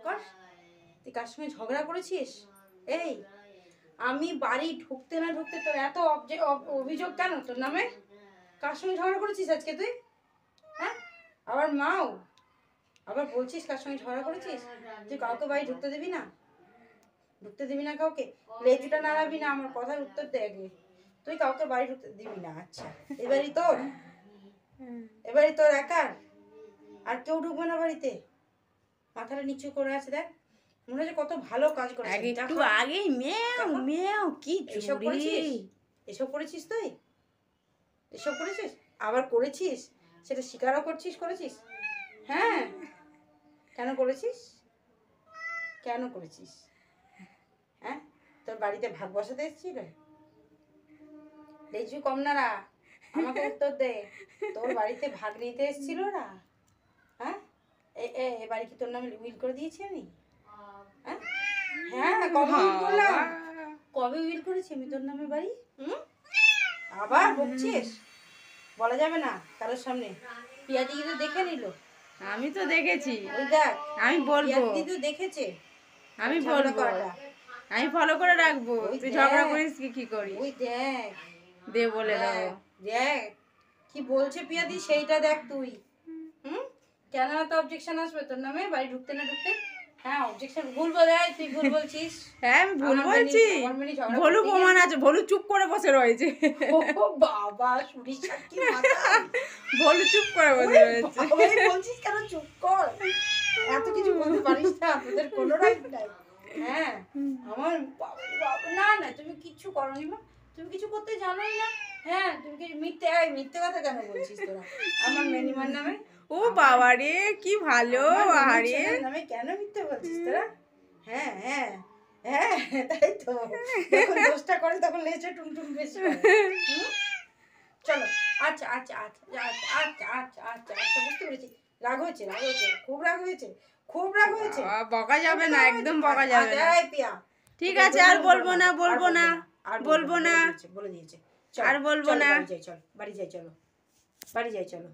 কর। তুই কার সঙ্গে ঝগড়া করেছিস? এই আমি বাড়ি ঢুকতে না ঢুকতে তোর এত অভিযোগ কেন তোর নামে? কার সঙ্গে ঝগড়া করেছিস আজকে তুই? হ্যাঁ, আবার মাও আবার বলছিস কার সঙ্গে ঝগড়া করেছিস? তুই কাউকে বাড়ি ঢুকতে দিবি না? ঢুকতে দিবি না কাউকে? লেজুটা নাড়াবি না, আমার কথার উত্তর দে আগে। তুই কাউকে বাড়ি ঢুকতে দিবি না? আচ্ছা, এবারই তোর একার, আর কেউ ঢুকবে না বাড়িতে? মাথাটা নিচু করে আছে, দেখ মনে হচ্ছে কত ভালো কাজ করেছিস। একটু আগে মেও মেও কি এসব করেছিস? এসব করেছিস তুই? এসব করেছিস? আবার করেছিস, সেটা স্বীকারও করছিস করেছিস? হ্যাঁ, কেন করেছিস? কেন করেছিস? হ্যাঁ, তোর বাড়িতে ভাগ বসাতে এসেছিল? লেজু কম নাড়া, আমাকে উত্তর দে। তোর বাড়িতে ভাগ নিতে এসেছিল ওরা? হ্যাঁ, এ বাড়ি কি তোর নামে উইল করে দিয়েছি আমি? হ্যাঁ হ্যাঁ, কবে উইল করলাম? কবে উইল করেছি আমি তোর নামে বাড়ি? আবার বকছিস? বলা যাবে না কারোর সামনে। পিয়াদি কিন্তু দেখে নিল। আমি তো দেখেছি। ওই দেখ, আমি বলবো, পিয়াদি তো দেখেছে। আমি বলবো, আমি ফলো করে রাখবো। তুই ঝগড়া করিস কি করিস? ওই দেখ, দে বলে দেবো। দেখ কি বলছে পিয়াদি, সেইটা দেখ তুই। কেন তো অবজেকশন আসবে তোর নামে বাড়ি ঢুকতে না ঢুকতে? হ্যাঁ, অবজেকশন ভুল বলায়, তুই ভুল বলছিস। হ্যাঁ, আমি ভুল বলছি। ভলু প্রমাণ আছে, ভলু চুপ করে বসে রয়েছে। ও বাবা, শুনিস কি মাথা? ভলু চুপ করে বসে রয়েছে। বলছিস কেন? চুপ কর, এত কিছু বলতে পারিস না, তোদের কোনো রাইট নাই। হ্যাঁ, আমার বাবা, না না, তুমি কিচ্ছু করনি মা, তুমি কিছু করতে জানোই না। হ্যাঁ, তুমি কি মিথ্যে কথা কেন বলছিস তোরা আমার মেনিমার নামে? ও বাবা রে, কি ভালো। আরে নামে কেন মিথ্যে বলছিস তোরা? হ্যাঁ হ্যাঁ হ্যাঁ, তাই তো, যখন দোষটা করে তখন লেজে টুনটুন বেশি করে। চলো, আচ্ছা আচ্ছা আচ্ছা আচ্ছা আচ্ছা আচ্ছা আচ্ছা আচ্ছা, বুঝতে পেরেছি। রাগ হয়েছে, খুব রাগ হয়েছে, খুব রাগ হয়েছে। বকা যাবে না, একদম বকা যাবে না। পিয়া, ঠিক আছে, আর বলবো না, বলবো না, বলবো না, বলে দিয়েছে। আর বলবো না। চল বাড়ি যাই, চলো বাড়ি যাই, চলো।